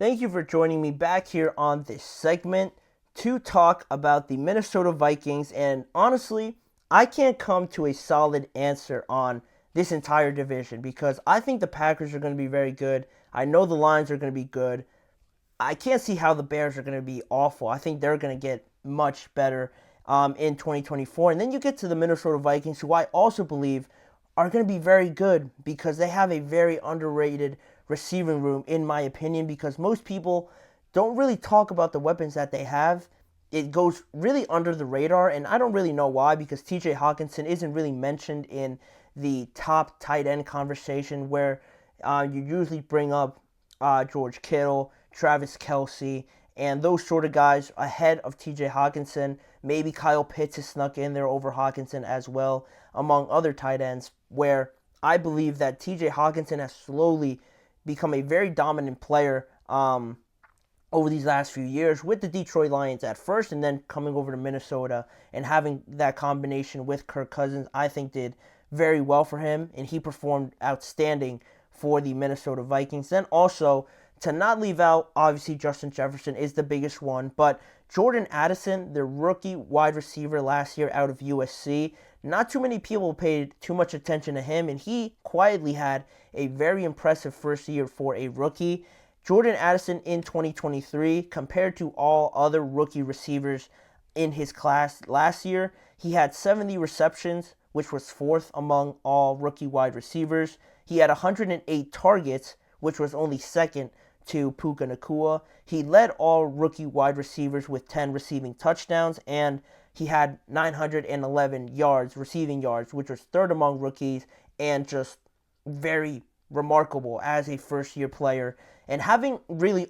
Thank you for joining me back here on this segment to talk about the Minnesota Vikings. And honestly, I can't come to a solid answer on this entire division because I think the Packers are going to be very good. I know the Lions are going to be good. I can't see how the Bears are going to be awful. I think they're going to get much better in 2024. And then you get to the Minnesota Vikings, who I also believe are going to be very good because they have a very underrated receiving room, in my opinion, because most people don't really talk about the weapons that they have. It goes really under the radar, and I don't really know why because TJ Hawkinson isn't really mentioned in the top tight end conversation where you usually bring up George Kittle, Travis Kelce, and those sort of guys ahead of TJ Hawkinson. Maybe Kyle Pitts has snuck in there over Hawkinson as well, among other tight ends, where I believe that TJ Hawkinson has slowly become a very dominant player over these last few years with the Detroit Lions at first and then coming over to Minnesota and having that combination with Kirk Cousins, I think did very well for him, and he performed outstanding for the Minnesota Vikings. Then also, to not leave out, obviously Justin Jefferson is the biggest one, but Jordan Addison, the rookie wide receiver last year out of USC, not too many people paid too much attention to him, and he quietly had a very impressive first year for a rookie. Jordan Addison in 2023, compared to all other rookie receivers in his class last year, he had 70 receptions, which was fourth among all rookie wide receivers. He had 108 targets, which was only second to Puka Nacua. He led all rookie wide receivers with 10 receiving touchdowns, and he had 911 yards, receiving yards, which was third among rookies, and just very remarkable as a first-year player. And having really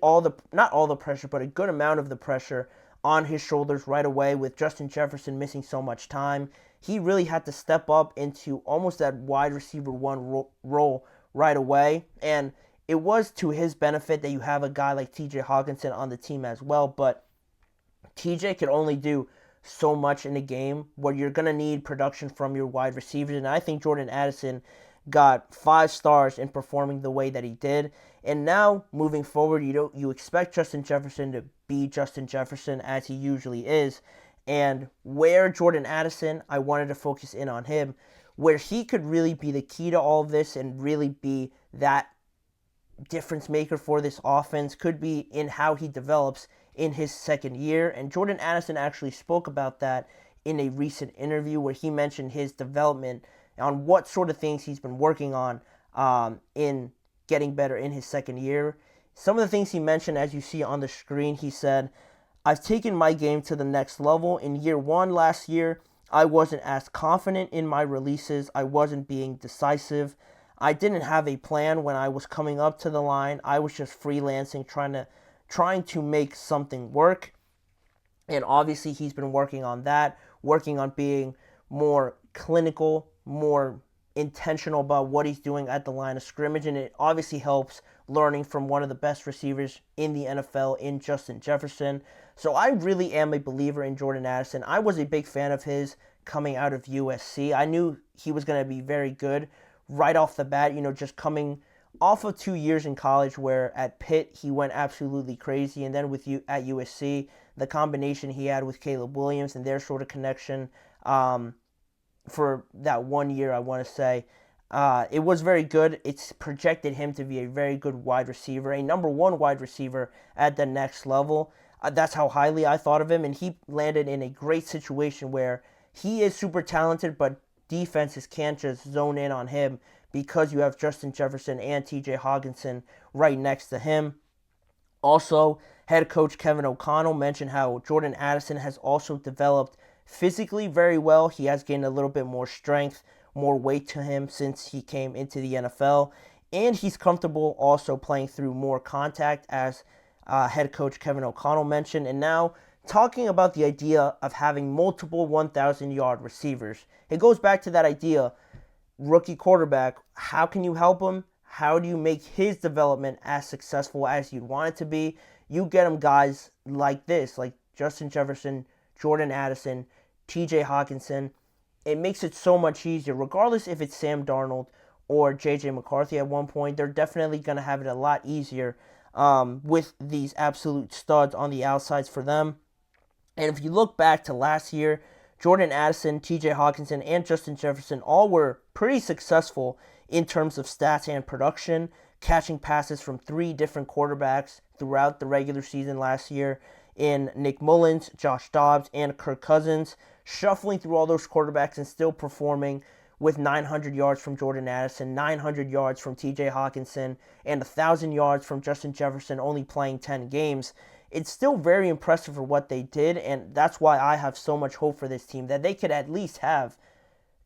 not all the pressure, but a good amount of the pressure on his shoulders right away with Justin Jefferson missing so much time, he really had to step up into almost that wide receiver one role right away. And it was to his benefit that you have a guy like TJ Hawkinson on the team as well, but TJ could only do so much in a game where you're going to need production from your wide receivers, and I think Jordan Addison got 5 stars in performing the way that he did. And now, moving forward, you expect Justin Jefferson to be Justin Jefferson as he usually is, and where Jordan Addison, I wanted to focus in on him, where he could really be the key to all of this and really be that difference maker for this offense could be in how he develops in his second year. And Jordan Addison actually spoke about that in a recent interview where he mentioned his development on what sort of things he's been working on in getting better in his second year. Some of the things he mentioned, as you see on the screen, he said, "I've taken my game to the next level. In year one last year, I wasn't as confident in my releases. I wasn't being decisive. I didn't have a plan when I was coming up to the line. I was just freelancing, trying to make something work." And obviously he's been working on that, working on being more clinical, more intentional about what he's doing at the line of scrimmage, and it obviously helps learning from one of the best receivers in the NFL in Justin Jefferson. So I really am a believer in Jordan Addison. I was a big fan of his coming out of USC. I knew he was going to be very good right off the bat, just coming off of 2 years in college where at Pitt he went absolutely crazy, and then with you at USC, the combination he had with Caleb Williams and their sort of connection for that 1 year, I want to say, it was very good. It's projected him to be a very good wide receiver, a number one wide receiver at the next level. That's how highly I thought of him, and he landed in a great situation where he is super talented, but defenses can't just zone in on him because you have Justin Jefferson and TJ Hawkinson right next to him. Also, head coach Kevin O'Connell mentioned how Jordan Addison has also developed physically very well. He has gained a little bit more strength, more weight to him since he came into the NFL, and he's comfortable also playing through more contact, as head coach Kevin O'Connell mentioned. And now, talking about the idea of having multiple 1,000-yard receivers, it goes back to that idea, rookie quarterback, how can you help him? How do you make his development as successful as you'd want it to be? You get him guys like this, like Justin Jefferson, Jordan Addison, TJ Hawkinson. It makes it so much easier, regardless if it's Sam Darnold or JJ McCarthy at one point. They're definitely going to have it a lot easier with these absolute studs on the outsides for them. And if you look back to last year, Jordan Addison, TJ Hawkinson, and Justin Jefferson all were pretty successful in terms of stats and production, catching passes from 3 different quarterbacks throughout the regular season last year in Nick Mullins, Josh Dobbs, and Kirk Cousins, shuffling through all those quarterbacks and still performing with 900 yards from Jordan Addison, 900 yards from TJ Hawkinson, and 1,000 yards from Justin Jefferson only playing 10 games. It's still very impressive for what they did, and that's why I have so much hope for this team, that they could at least have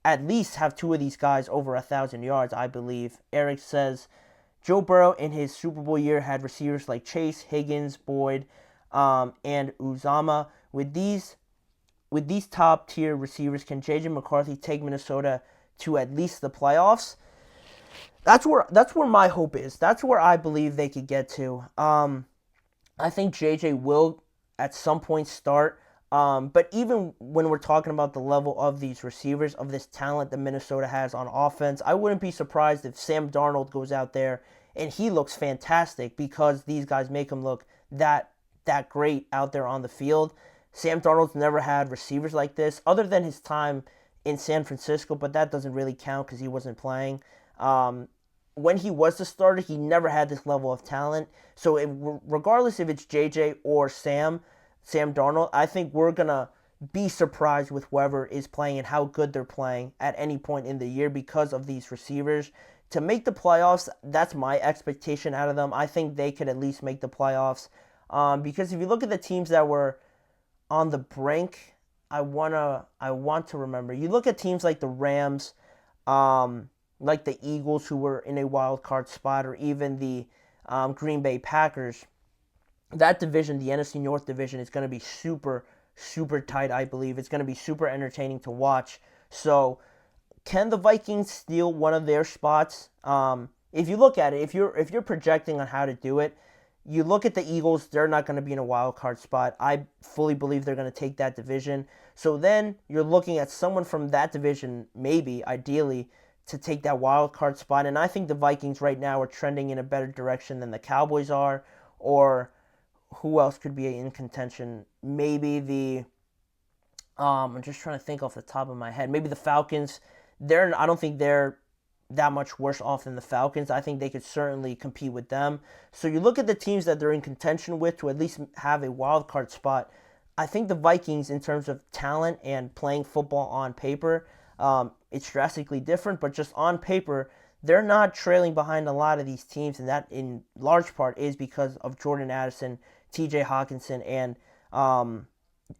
2 of these guys over 1,000 yards, I believe. Eric says, Joe Burrow in his Super Bowl year had receivers like Chase, Higgins, Boyd, and Uzama. With these top tier receivers, can JJ McCarthy take Minnesota to at least the playoffs? That's where my hope is. That's where I believe they could get to. I think JJ will at some point start. But even when we're talking about the level of these receivers, of this talent that Minnesota has on offense, I wouldn't be surprised if Sam Darnold goes out there and he looks fantastic, because these guys make him look that great out there on the field. Sam Darnold's never had receivers like this, other than his time in San Francisco, but that doesn't really count because he wasn't playing. When he was the starter, he never had this level of talent. So regardless if it's JJ or Sam Darnold, I think we're going to be surprised with whoever is playing and how good they're playing at any point in the year because of these receivers. To make the playoffs, that's my expectation out of them. I think they could at least make the playoffs. Because if you look at the teams that were on the brink, I want to remember. You look at teams like the Rams, like the Eagles, who were in a wild card spot, or even the Green Bay Packers. That division, the NFC North division, is going to be super, super tight, I believe. It's going to be super entertaining to watch. So, can the Vikings steal one of their spots? If you look at it, if you're projecting on how to do it, you look at the Eagles, they're not going to be in a wild card spot. I fully believe they're going to take that division. So then you're looking at someone from that division, maybe, ideally, to take that wild card spot. And I think the Vikings right now are trending in a better direction than the Cowboys are. Or who else could be in contention? Maybe I'm just trying to think off the top of my head. Maybe the Falcons. I don't think they're that much worse off than the Falcons. I think they could certainly compete with them. So you look at the teams that they're in contention with to at least have a wild card spot. I think the Vikings, in terms of talent and playing football on paper, it's drastically different, but just on paper, they're not trailing behind a lot of these teams, and that in large part is because of Jordan Addison, TJ Hawkinson, and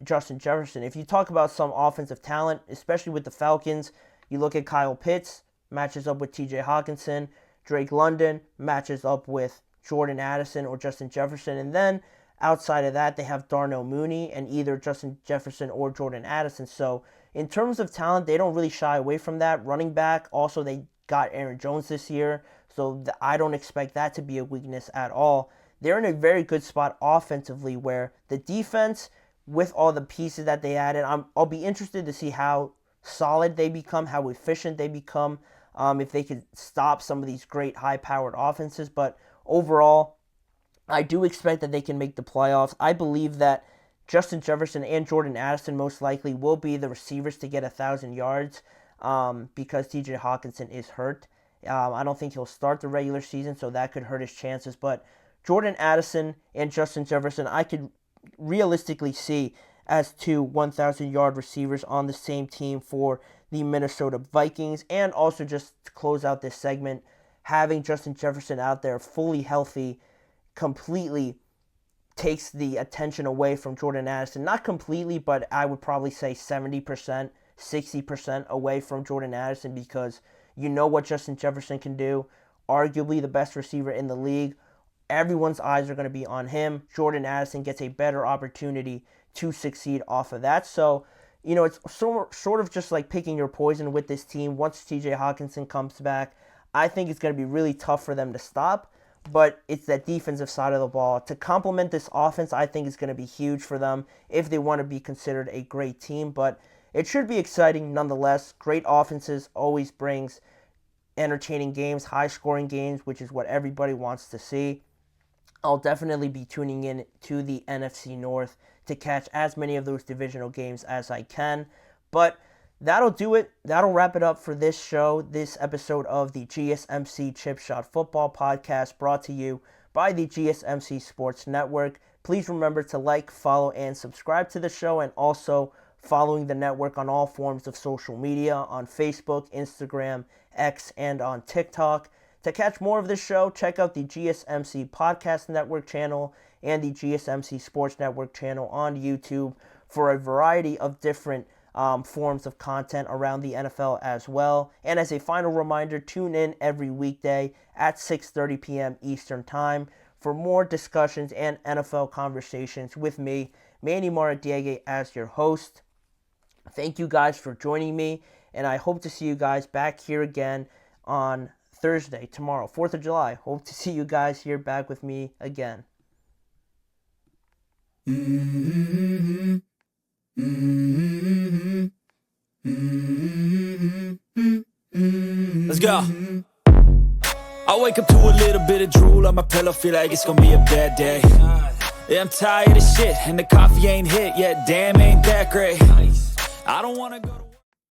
Justin Jefferson. If you talk about some offensive talent, especially with the Falcons, you look at Kyle Pitts, matches up with TJ Hawkinson. Drake London matches up with Jordan Addison or Justin Jefferson. And then outside of that, they have Darnell Mooney and either Justin Jefferson or Jordan Addison. So in terms of talent, they don't really shy away from that. Running back, also they got Aaron Jones this year. So I don't expect that to be a weakness at all. They're in a very good spot offensively, where the defense, with all the pieces that they added, I'll be interested to see how solid they become, how efficient they become, if they could stop some of these great high-powered offenses. But overall, I do expect that they can make the playoffs. I believe that Justin Jefferson and Jordan Addison most likely will be the receivers to get 1,000 yards because TJ Hawkinson is hurt. I don't think he'll start the regular season, so that could hurt his chances. But Jordan Addison and Justin Jefferson, I could realistically see as 2 1,000-yard receivers on the same team for the Minnesota Vikings. And also, just to close out this segment, having Justin Jefferson out there fully healthy completely takes the attention away from Jordan Addison. Not completely, but I would probably say 70%, 60% away from Jordan Addison, because you know what Justin Jefferson can do. Arguably the best receiver in the league. Everyone's eyes are going to be on him. Jordan Addison gets a better opportunity to succeed off of that. So, it's sort of just like picking your poison with this team. Once TJ Hawkinson comes back, I think it's going to be really tough for them to stop. But it's that defensive side of the ball. To complement this offense, I think is going to be huge for them if they want to be considered a great team. But it should be exciting nonetheless. Great offenses always brings entertaining games, high-scoring games, which is what everybody wants to see. I'll definitely be tuning in to the NFC North to catch as many of those divisional games as I can. But that'll do it. That'll wrap it up for this show, this episode of the GSMC Chip Shot Football Podcast, brought to you by the GSMC Sports Network. Please remember to like, follow, and subscribe to the show, and also following the network on all forms of social media on Facebook, Instagram, X, and on TikTok. To catch more of this show, check out the GSMC Podcast Network channel and the GSMC Sports Network channel on YouTube for a variety of different forms of content around the NFL as well. And as a final reminder, tune in every weekday at 6:30 p.m. Eastern Time for more discussions and NFL conversations with me, Manny Maradiaga, as your host. Thank you guys for joining me, and I hope to see you guys back here again on Thursday, tomorrow, 4th of July. Hope to see you guys here back with me again. Let's go. I wake up to a little bit of drool on my pillow, feel like it's gonna be a bad day. Yeah, I'm tired of shit, and the coffee ain't hit yet, damn, ain't that great. I don't wanna go to